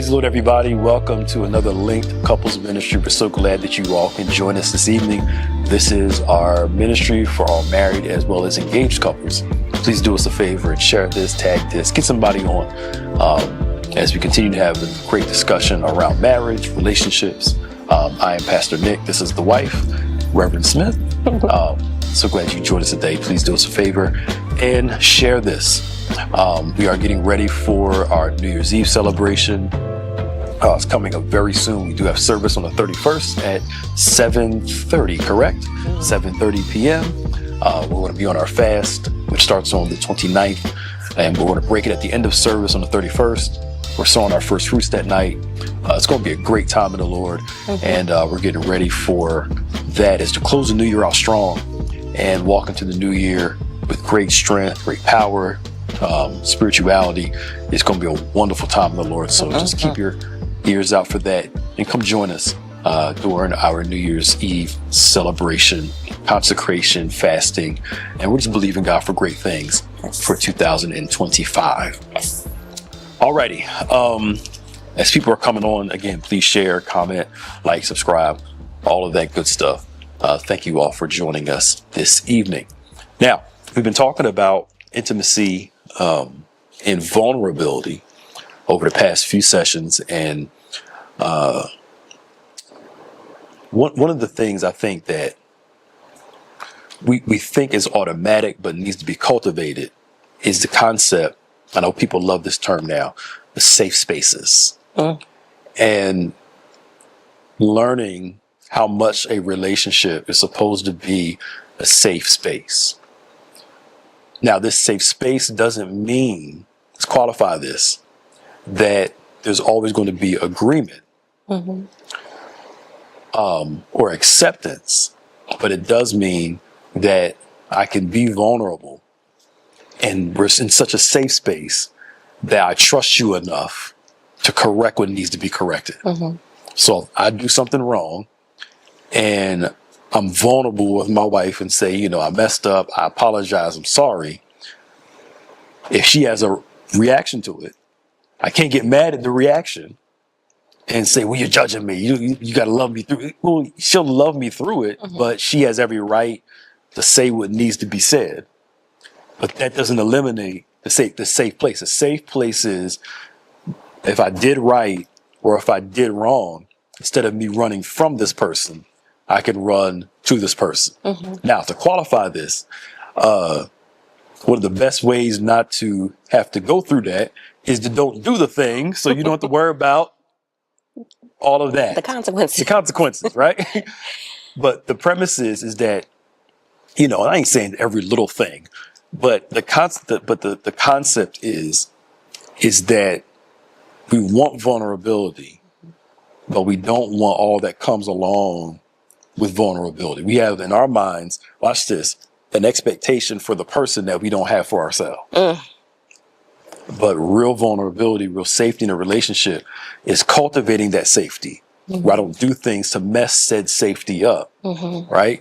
Praise the Lord, everybody. Welcome to another Linked Couples Ministry. We're so glad that you all can join us this evening. This is our ministry for all married as well as engaged couples. Please do us a favor and share this, tag this, get somebody on as we continue to have a great discussion around marriage, relationships. I am Pastor Nick. This is the wife, Reverend Smith. So glad you joined us today. Please do us a favor and share this. We are getting ready for our New Year's Eve celebration. It's coming up very soon. We do have service on the 31st at 7:30, correct? 7:30 p.m. We're going to be on our fast, which starts on the 29th, and we're going to break it at the end of service on the 31st. We're sowing our first fruits that night. It's going to be a great time in the Lord, and we're getting ready for that, is to close the new year out strong and walk into the new year with great strength, great power, spirituality. It's going to be a wonderful time in the Lord. So just keep your ears out for that and come join us during our New Year's Eve celebration, consecration, fasting, and we're just believing God for great things for 2025. Yes. Alrighty. As people are coming on, again, please share, comment, like, subscribe, all of that good stuff. Thank you all for joining us this evening. Now, we've been talking about intimacy and vulnerability over the past few sessions, and one of the things I think that we think is automatic but needs to be cultivated is the concept, I know people love this term now, the safe spaces. And learning how much a relationship is supposed to be a safe space. Now, this safe space doesn't mean, let's qualify this, that there's always going to be agreement or acceptance, but it does mean that I can be vulnerable and we're in such a safe space that I trust you enough to correct what needs to be corrected. So if I do something wrong and I'm vulnerable with my wife and say, I messed up, I apologize, I'm sorry. If she has a reaction to it, I can't get mad at the reaction and say, well, you're judging me. You got to love me through it. Well, she'll love me through it, but she has every right to say what needs to be said. But that doesn't eliminate the safe place. A safe place is if I did right or if I did wrong, instead of me running from this person, I can run to this person. Now, to qualify this, one of the best ways not to have to go through that is to don't do the thing, so you don't have to worry about all of that. The consequences. The consequences, right? But the premise is that, I ain't saying every little thing, but the concept is that we want vulnerability, but we don't want all that comes along with vulnerability. We have in our minds, watch this, an expectation for the person that we don't have for ourselves. But real vulnerability, real safety in a relationship is cultivating that safety. Where I don't do things to mess said safety up, right?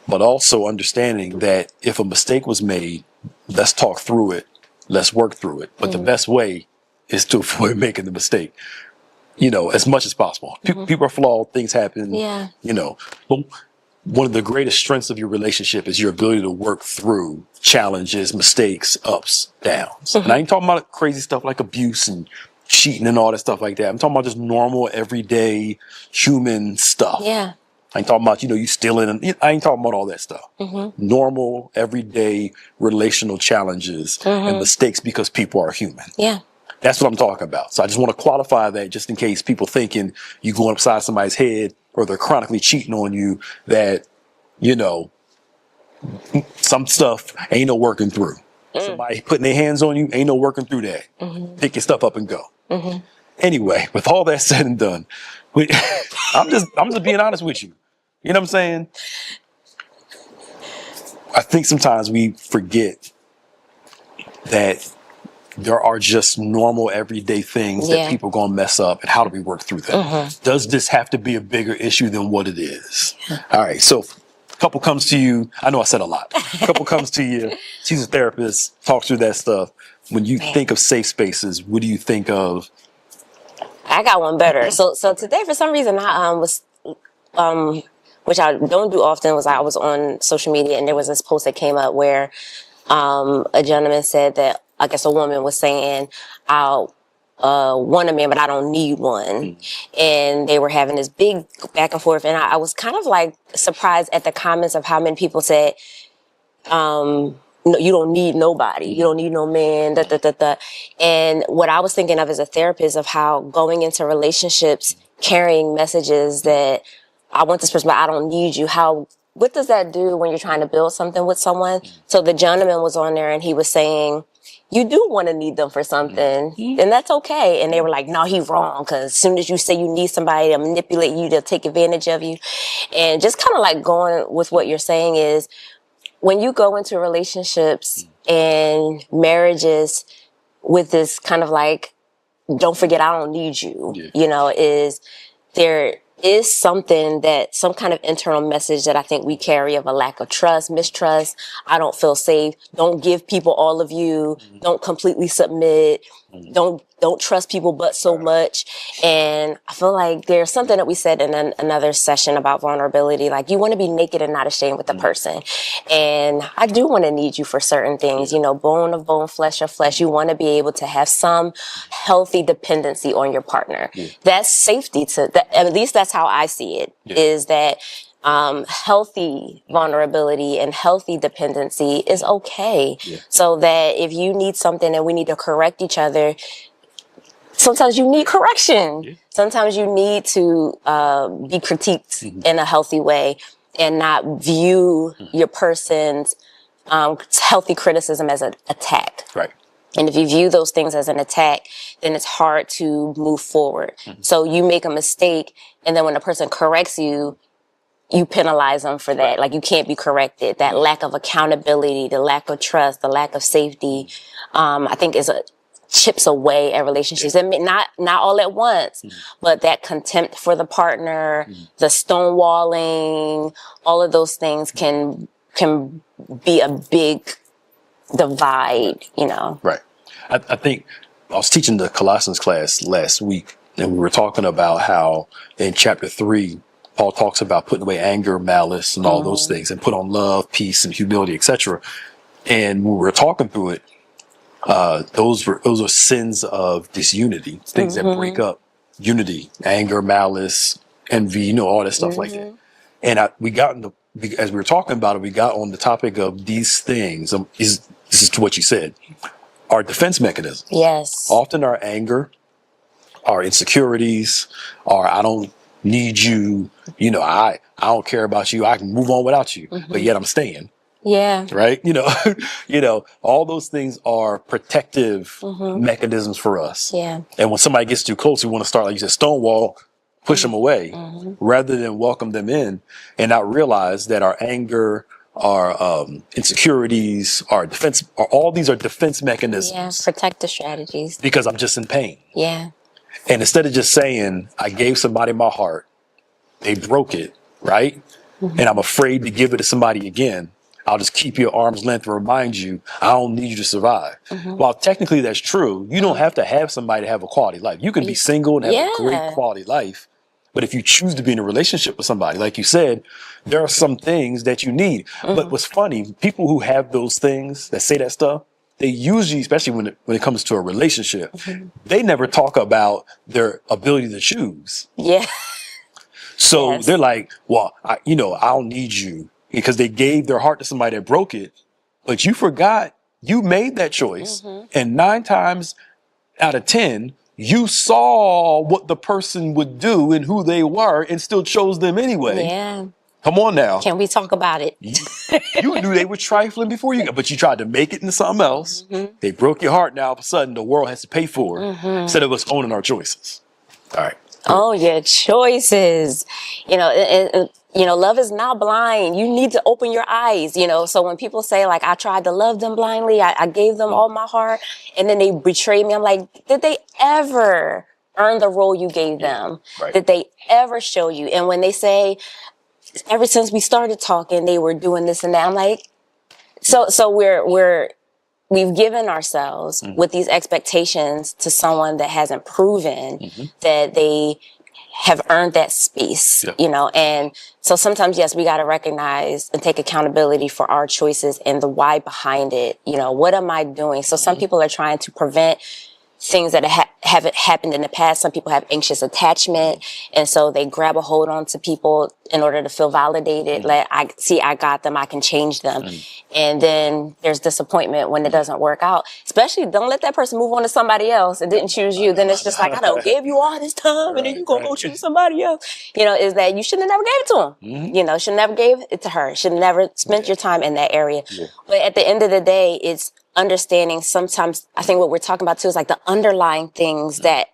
But also understanding that if a mistake was made, let's talk through it, let's work through it. But the best way is to avoid making the mistake, as much as possible. People are flawed, things happen, But one of the greatest strengths of your relationship is your ability to work through challenges, mistakes, ups, downs. And I ain't talking about crazy stuff like abuse and cheating and all that stuff like that. I'm talking about just normal, everyday human stuff. Yeah. I ain't talking about, you stealing. I ain't talking about all that stuff. Normal, everyday relational challenges and mistakes because people are human. Yeah. That's what I'm talking about. So I just want to qualify that just in case people thinking you going upside somebody's head or they're chronically cheating on you, that, some stuff ain't no working through. Somebody putting their hands on you, ain't no working through that. Pick your stuff up and go. Anyway, with all that said and done, I'm just being honest with you. You know what I'm saying? I think sometimes we forget that there are just normal everyday things that people gonna mess up, and how do we work through that? Does this have to be a bigger issue than what it is? All right, so a couple comes to you. I know I said a lot. A couple comes to you. She's a therapist, talks through that stuff. When you think of safe spaces, what do you think of? I got one better. So today, for some reason, I was, which I don't do often, I was on social media and there was this post that came up where a gentleman said that, I guess a woman was saying, I'll want a man, but I don't need one. And they were having this big back and forth. And I was kind of like surprised at the comments of how many people said, no, you don't need nobody. You don't need no man. Da, da, da, da. And what I was thinking of as a therapist of how going into relationships, carrying messages that I want this person, but I don't need you. What does that do when you're trying to build something with someone? So the gentleman was on there and he was saying, you do want to need them for something, and that's okay. And they were like, no, he's wrong, because as soon as you say you need somebody to manipulate you, they'll take advantage of you. And just kind of like going with what you're saying is, when you go into relationships and marriages with this kind of like, don't forget I don't need you, is there is some kind of internal message that I think we carry of a lack of trust, mistrust. I don't feel safe. Don't give people all of you. Don't completely submit. Don't trust people but so much. And I feel like there's something that we said in another session about vulnerability. Like, you want to be naked and not ashamed with the person. And I do want to need you for certain things, bone of bone, flesh of flesh. You want to be able to have some healthy dependency on your partner. That's safety at least that's how I see it, is that healthy vulnerability and healthy dependency is okay. So that if you need something and we need to correct each other, sometimes you need correction. Sometimes you need to be critiqued in a healthy way and not view your person's healthy criticism as an attack. Right. And if you view those things as an attack, then it's hard to move forward. So you make a mistake, and then when a person corrects you, you penalize them for that. Like, you can't be corrected. That lack of accountability, the lack of trust, the lack of safety, I think chips away at relationships. And not all at once, but that contempt for the partner, the stonewalling, all of those things can be a big divide, Right. I think I was teaching the Colossians class last week, and we were talking about how in chapter 3, Paul talks about putting away anger, malice, and all those things, and put on love, peace, and humility, etc. And when we were talking through it, those are sins of disunity, things that break up unity, anger, malice, envy, all that stuff like that. And as we were talking about it, we got on the topic of these things. This is to what you said. Our defense mechanism. Yes. Often our anger, our insecurities, our I don't need you, I don't care about you, I can move on without you, but yet I'm staying. Yeah. Right? All those things are protective mechanisms for us. Yeah. And when somebody gets too close, we want to start, like you said, stonewall, push them away, rather than welcome them in and not realize that our anger, our insecurities, our defense, all these are defense mechanisms. Yeah, protective strategies. Because I'm just in pain. Yeah. And instead of just saying, I gave somebody my heart, they broke it, right? And I'm afraid to give it to somebody again, I'll just keep you at arm's length and remind you, I don't need you to survive. While technically that's true, you don't have to have somebody to have a quality life. You can be single and have a great quality life. But if you choose to be in a relationship with somebody, like you said, there are some things that you need. But what's funny, people who have those things, that say that stuff, they usually, especially when it comes to a relationship, they never talk about their ability to choose. Yeah. So they're like, well, I don't need you, because they gave their heart to somebody that broke it, but you forgot you made that choice. And 9 times out of 10, you saw what the person would do and who they were and still chose them anyway. Yeah. Come on now. Can we talk about it? You knew they were trifling before you got, but you tried to make it into something else. They broke your heart. Now all of a sudden the world has to pay for it instead of us owning our choices. All right. Oh, your choices. Love is not blind. You need to open your eyes, So when people say, like, I tried to love them blindly, I gave them all my heart, and then they betrayed me, I'm like, did they ever earn the role you gave them? Right. Did they ever show you? And when they say, ever since we started talking, they were doing this and that, I'm like, so we're we've given ourselves with these expectations to someone that hasn't proven that they have earned that space, you know, and so sometimes, yes, we got to recognize and take accountability for our choices and the why behind it. You know, what am I doing? So some people are trying to prevent things that haven't happened in the past. Some people have anxious attachment, and so they grab a hold on to people in order to feel validated. Like, I got them, I can change them. And then there's disappointment when it doesn't work out. Especially, don't let that person move on to somebody else and didn't choose you. Then it's just like, I don't give you all this time, and then you go choose somebody else. You know, is that you should have never gave it to him. You know, should never gave it to her. Should never spent your time in that area. But at the end of the day, it's understanding sometimes, I think what we're talking about too is like the underlying things that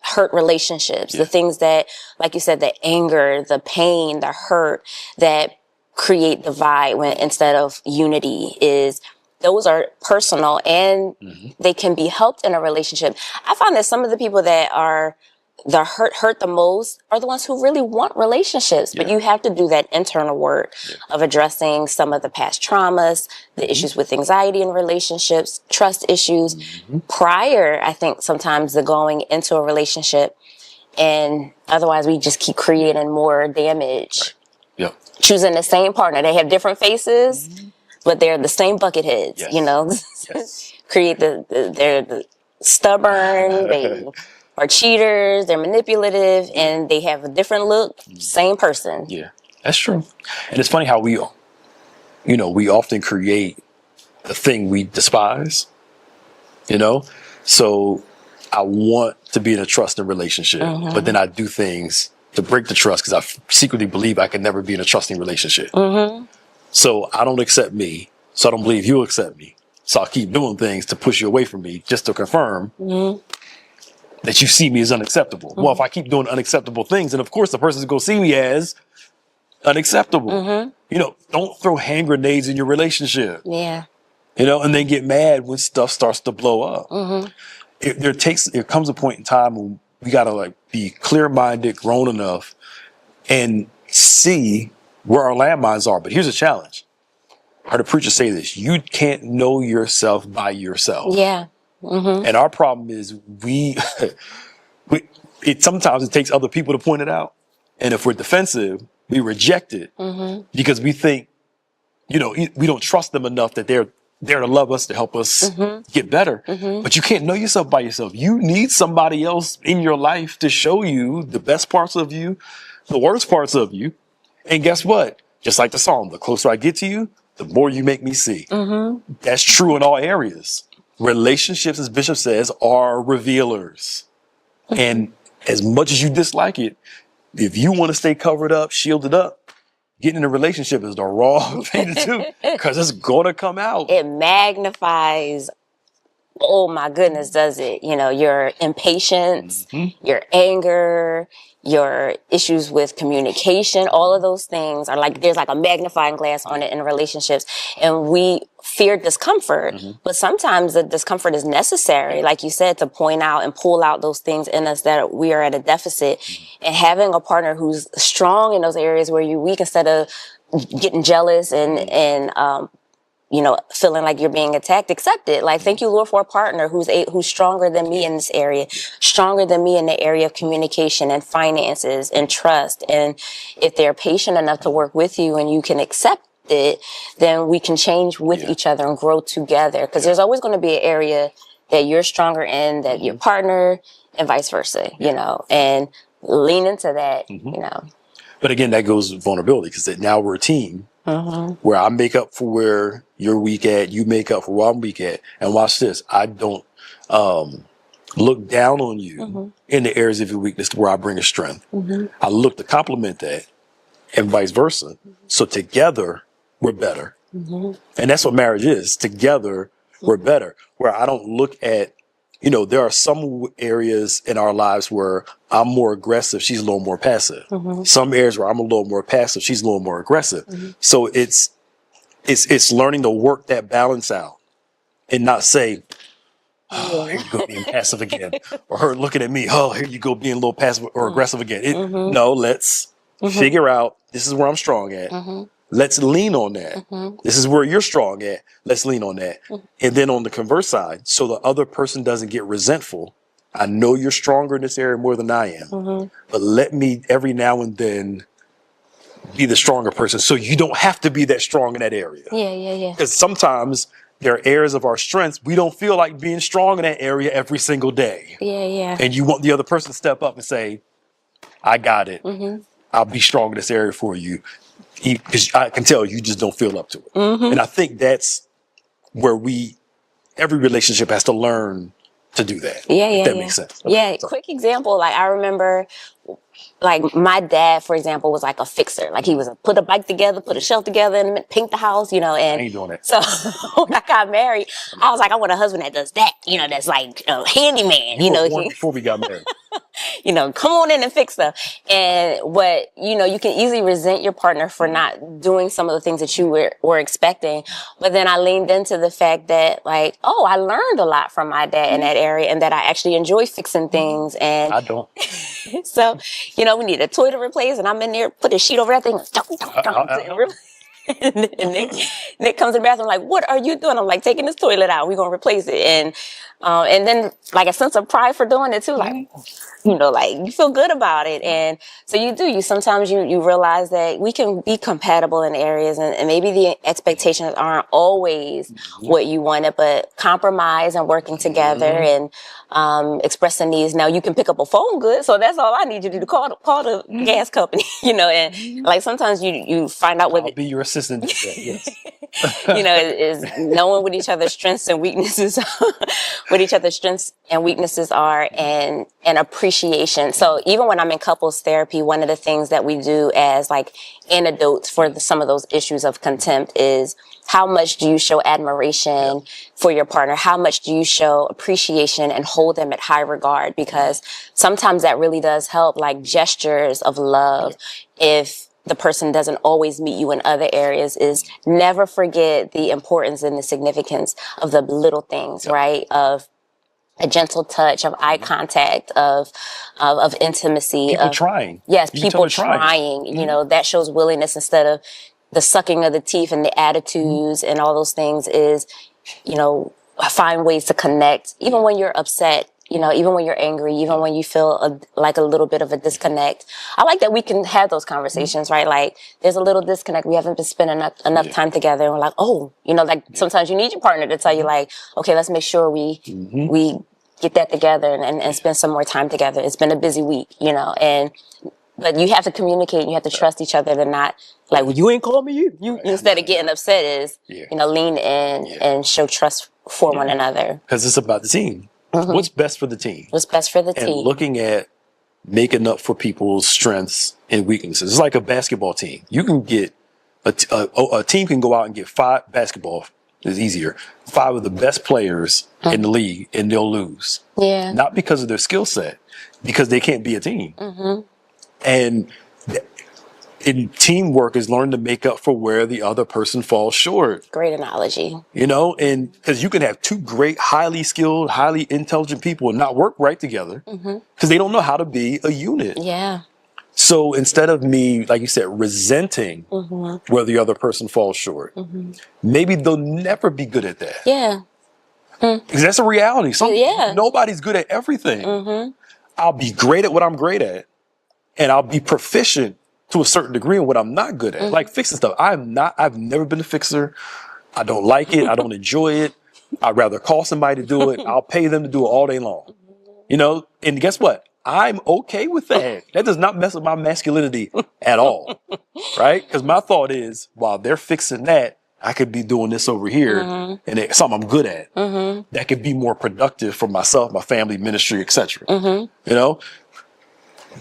hurt relationships, the things that, like you said, the anger, the pain, the hurt that create divide when instead of unity is, those are personal and they can be helped in a relationship. I find that some of the people that are the hurt the most are the ones who really want relationships, but you have to do that internal work of addressing some of the past traumas, the issues with anxiety in relationships, trust issues prior, I think, sometimes the going into a relationship, and otherwise we just keep creating more damage. Choosing the same partner. They have different faces, but they're the same bucket heads, you know, create they're the stubborn, they are cheaters, they're manipulative, and they have a different look, same person. Yeah, that's true. And it's funny how we often create the thing we despise, you know? So I want to be in a trusting relationship, but then I do things to break the trust because I secretly believe I can never be in a trusting relationship. So I don't accept me, so I don't believe you'll accept me. So I'll keep doing things to push you away from me just to confirm that you see me as unacceptable. Well, if I keep doing unacceptable things, then of course the person's going to see me as unacceptable. You know, don't throw hand grenades in your relationship. You know, and then get mad when stuff starts to blow up. There comes a point in time when we got to like be clear-minded, grown enough, and see where our landmines are. But here's a challenge. I heard a preacher say this: you can't know yourself by yourself. And our problem is sometimes it takes other people to point it out. And if we're defensive, we reject it because we think, you know, we don't trust them enough that they're there to love us, to help us get better. But you can't know yourself by yourself. You need somebody else in your life to show you the best parts of you, the worst parts of you. And guess what? Just like the song, the closer I get to you, the more you make me see. That's true in all areas. Relationships, as Bishop says, are revealers. And as much as you dislike it, if you want to stay covered up, shielded up, getting in a relationship is the wrong thing to do because it's going to come out. It magnifies, oh my goodness, does it? You know, your impatience, your anger, your issues with communication, all of those things are like, there's like a magnifying glass on it in relationships. And we fear discomfort, but sometimes the discomfort is necessary, like you said, to point out and pull out those things in us that we are at a deficit. And having a partner who's strong in those areas where you're weak, instead of getting jealous and you know, feeling like you're being attacked, accept it. Like, thank you, Lord, for a partner who's stronger than me in this area, stronger than me in the area of communication and finances and trust. And if they're patient enough to work with you and you can accept it, then we can change with each other and grow together. Because there's always going to be an area that you're stronger in, that your partner, and vice versa, you know, and lean into that, you know. But again, that goes with vulnerability because now we're a team. Where I make up for where you're weak at, you make up for where I'm weak at. And watch this, I don't look down on you in the areas of your weakness to where I bring a strength. I look to complement that and vice versa. So together, we're better. And that's what marriage is. Together, we're better. Where I don't look at, you know, there are some areas in our lives where I'm more aggressive, she's a little more passive. Some areas where I'm a little more passive, she's a little more aggressive. So it's learning to work that balance out and not say, oh, here you go being passive again. Or her looking at me, oh, here you go being a little passive or aggressive again. No, let's figure out, this is where I'm strong at. Let's lean on that. This is where you're strong at. Let's lean on that. And then on the converse side, so the other person doesn't get resentful. I know you're stronger in this area more than I am, but let me every now and then be the stronger person so you don't have to be that strong in that area. Yeah. Because sometimes there are areas of our strengths we don't feel like being strong in that area every single day. Yeah. And you want the other person to step up and say, I got it. I'll be strong in this area for you. Because I can tell you just don't feel up to it. And I think that's where every relationship has to learn to do that. If that makes sense. Yeah, quick example. Like I remember, like my dad, for example, was like a fixer. Like he was put a bike together, put a shelf together, and paint the house. And I ain't doing that. So when I got married, I was like, I want a husband that does that. That's like a handyman. Before we got married. Come on in and fix stuff. And you can easily resent your partner for not doing some of the things that you were expecting. But then I leaned into the fact that like, oh, I learned a lot from my dad in that area and that I actually enjoy fixing things. And I don't. So, we need a toilet replaced and I'm in there, put a sheet over that thing. And Nick comes in the bathroom like, what are you doing? I'm like, taking this toilet out. We're going to replace it. And then like a sense of pride for doing it too. Like, like you feel good about it. And so sometimes you realize that we can be compatible in areas and maybe the expectations aren't always what you wanted, but compromise and working together and expressing needs. Now you can pick up a phone good. So that's all I need you to do, call the gas company, and like sometimes you find out I'll be your assistant. Yes. Is knowing what each other's strengths and weaknesses are and appreciation. So even when I'm in couples therapy, one of the things that we do as like antidotes for some of those issues of contempt is how much do you show admiration for your partner? How much do you show appreciation and hold them at high regard? Because sometimes that really does help, like gestures of love. If the person doesn't always meet you in other areas, is never forget the importance and the significance of the little things, right? Of a gentle touch, of eye contact, of intimacy. People trying. Yes, people trying. That shows willingness instead of the sucking of the teeth and the attitudes and all those things is, find ways to connect. Even when you're upset, even when you're angry, even when you feel like a little bit of a disconnect. I like that we can have those conversations, right? Like there's a little disconnect. We haven't been spending enough time together. And we're like, like sometimes you need your partner to tell you like, okay, let's make sure we get that together and spend some more time together. It's been a busy week, but you have to communicate and you have to trust each other to not like, well, you ain't call me you instead of getting upset is, lean in and show trust for one another. Because it's about the team. What's best for the team? What's best for the team? And looking at making up for people's strengths and weaknesses. It's like a basketball team. You can get a team can go out and get 5 basketball is easier. 5 of the best players in the league and they'll lose. Yeah. Not because of their skill set, because they can't be a team. And in teamwork is learning to make up for where the other person falls short. Great analogy. And because you can have 2 great, highly skilled, highly intelligent people and not work right together because they don't know how to be a unit. Yeah. So instead of me, like you said, resenting where the other person falls short, maybe they'll never be good at that. Yeah. Because that's a reality. Nobody's good at everything. I'll be great at what I'm great at, and I'll be proficient to a certain degree in what I'm not good at. Like fixing stuff. I've never been a fixer. I don't like it. I don't enjoy it. I'd rather call somebody to do it. I'll pay them to do it all day long. And guess what? I'm okay with that. That does not mess with my masculinity at all. Right? Because my thought is, while they're fixing that, I could be doing this over here and it's something I'm good at. That could be more productive for myself, my family, ministry, etc.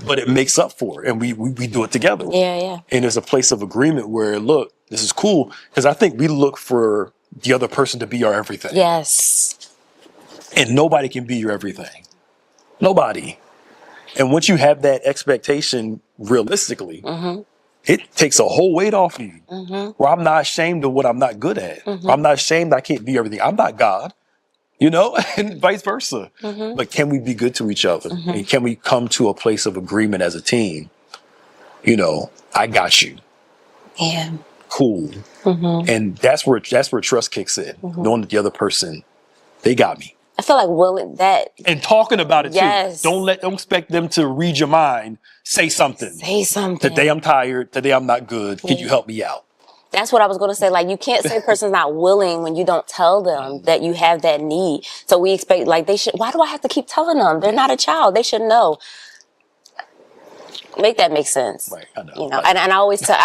But it makes up for it, and we do it together. Yeah. And there's a place of agreement where, look, this is cool, because I think we look for the other person to be our everything. Yes. And nobody can be your everything. Nobody. And once you have that expectation realistically, it takes a whole weight off of you. Where I'm not ashamed of what I'm not good at. I'm not ashamed I can't be everything. I'm not God. And vice versa. But can we be good to each other? And can we come to a place of agreement as a team? I got you. Yeah. cool. And that's where trust kicks in, knowing that the other person, they got me. I feel like willing that. And talking about it Yes. too. Don't expect them to read your mind. Say something. Say something. Today I'm tired. Today I'm not good. Can you help me out? That's what I was going to say. Like, you can't say a person's not willing when you don't tell them that you have that need. So we expect, like, why do I have to keep telling them? They're not a child. They should know. Make that make sense. Right, I know. You know, and I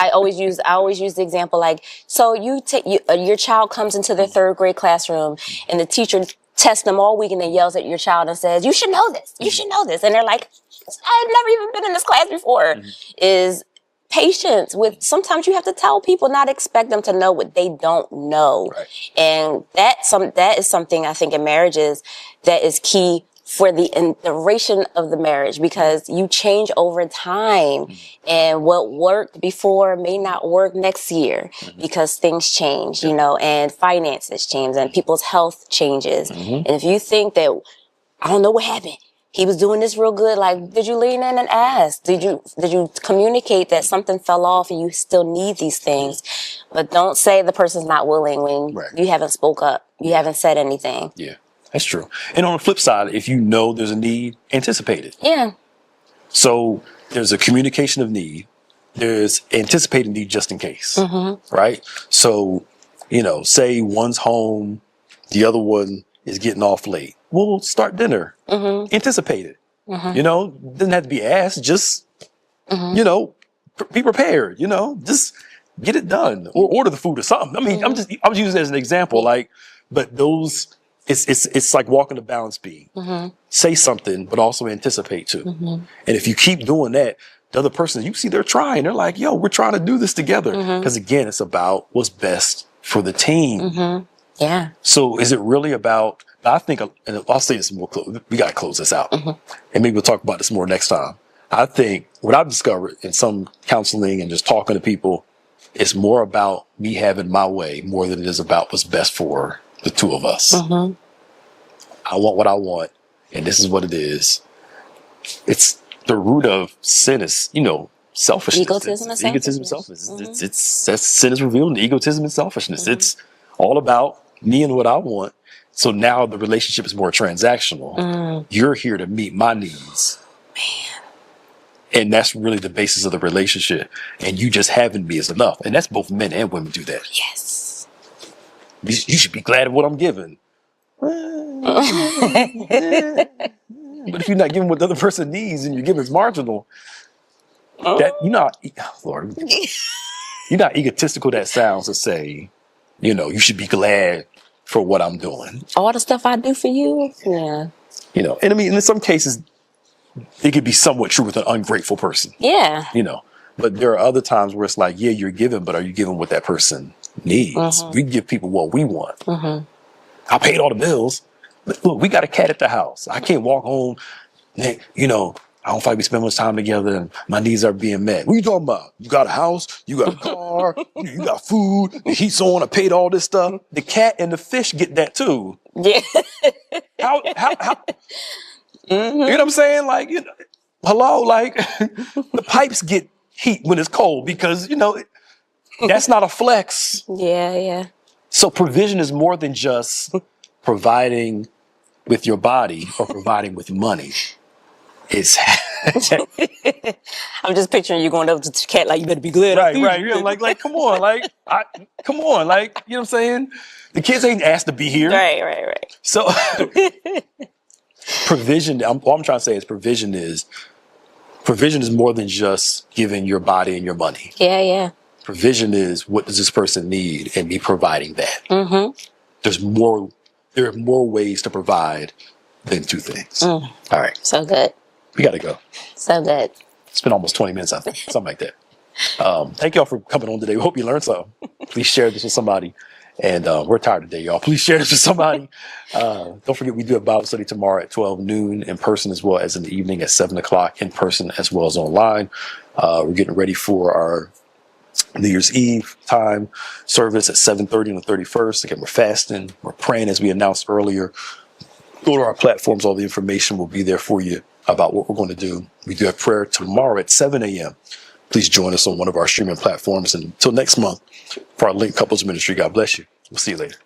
always use the example, like, so your child comes into their third grade classroom and the teacher tests them all week and then yells at your child and says, you should know this. You should know this. And they're like, I've never even been in this class before. Is patience with, sometimes you have to tell people, not expect them to know what they don't know. Right. And that is something I think in marriages that is key for the duration of the marriage, because you change over time, and what worked before may not work next year because things change, you know, and finances change and people's health changes. And if you think that, I don't know what happened, he was doing this real good, like, did you lean in and ask? Did you communicate that something fell off and you still need these things? But don't say the person's not willing when you haven't spoke up, you haven't said anything. Yeah. That's true. And on the flip side, if you know there's a need, anticipate it. Yeah. So there's a communication of need. There's anticipating need just in case, right? So, you know, say one's home, the other one is getting off late. We'll start dinner. Anticipate it. You know, doesn't have to be asked. Just, you know, be prepared. You know, just get it done or order the food or something. I mean, I'm using it as an example. Like, but those. It's like walking the balance beam. Say something, but also anticipate too. And if you keep doing that, the other person, you see they're trying. They're like, yo, we're trying to do this together. Because again, it's about what's best for the team. Yeah. So is it really about, I think, and I'll say this more, we got to close this out. And maybe we'll talk about this more next time. I think what I've discovered in some counseling and just talking to people, it's more about me having my way more than it is about what's best for the two of us. I want what I want, and this is what it is. It's the root of sin is, you know, selfishness. Egotism and selfishness. That's sin is revealed in egotism and selfishness. It's all about me and what I want. So now the relationship is more transactional. You're here to meet my needs. And that's really the basis of the relationship. And you just having me is enough. And that's both men and women do that. Yes. You should be glad of what I'm giving. But if you're not giving what the other person needs and you're giving is marginal, that you're not, Lord, you're not egotistical that sounds to say, you know, you should be glad for what I'm doing. All the stuff I do for you. Yeah. You know, and I mean, in some cases, it could be somewhat true with an ungrateful person. Yeah. You know, but there are other times where it's like, yeah, you're giving, but are you giving what that person needs? We give people what we want. I paid all the bills, but look, we got a cat at the house. I can't walk home. You know, I don't feel like we spend much time together and my needs are being met. What are you talking about? You got a house, you got a car, you got food, the heat's on, I paid all this stuff. The cat and the fish get that too. Yeah. How you know what I'm saying? Like, you know, hello, like the pipes get heat when it's cold because, you know, that's not a flex. Yeah. So provision is more than just providing with your body or providing with money. It's I'm just picturing you going up to the cat like, you better be glad. right. Yeah, like, come on, like, come on, like, you know what I'm saying? The kids ain't asked to be here. Right. So provision. All I'm trying to say is provision is more than just giving your body and your money. Yeah. Provision is what does this person need and me providing that. There are more ways to provide than two things. All right. So good. We got to go. So good. It's been almost 20 minutes, I think, something like that. Thank y'all for coming on today. We hope you learned something. Please share this with somebody. And we're tired today, y'all. Please share this with somebody. Don't forget, we do have Bible study tomorrow at 12 noon in person as well as in the evening at 7 o'clock in person as well as online. We're getting ready for our New Year's Eve time service at 7:30 on the 31st. Again, we're fasting. We're praying as we announced earlier. Go to our platforms. All the information will be there for you about what we're going to do. We do have prayer tomorrow at 7 a.m. please join us on one of our streaming platforms. And until next month, for our Linked Couples Ministry, God bless you. We'll see you later.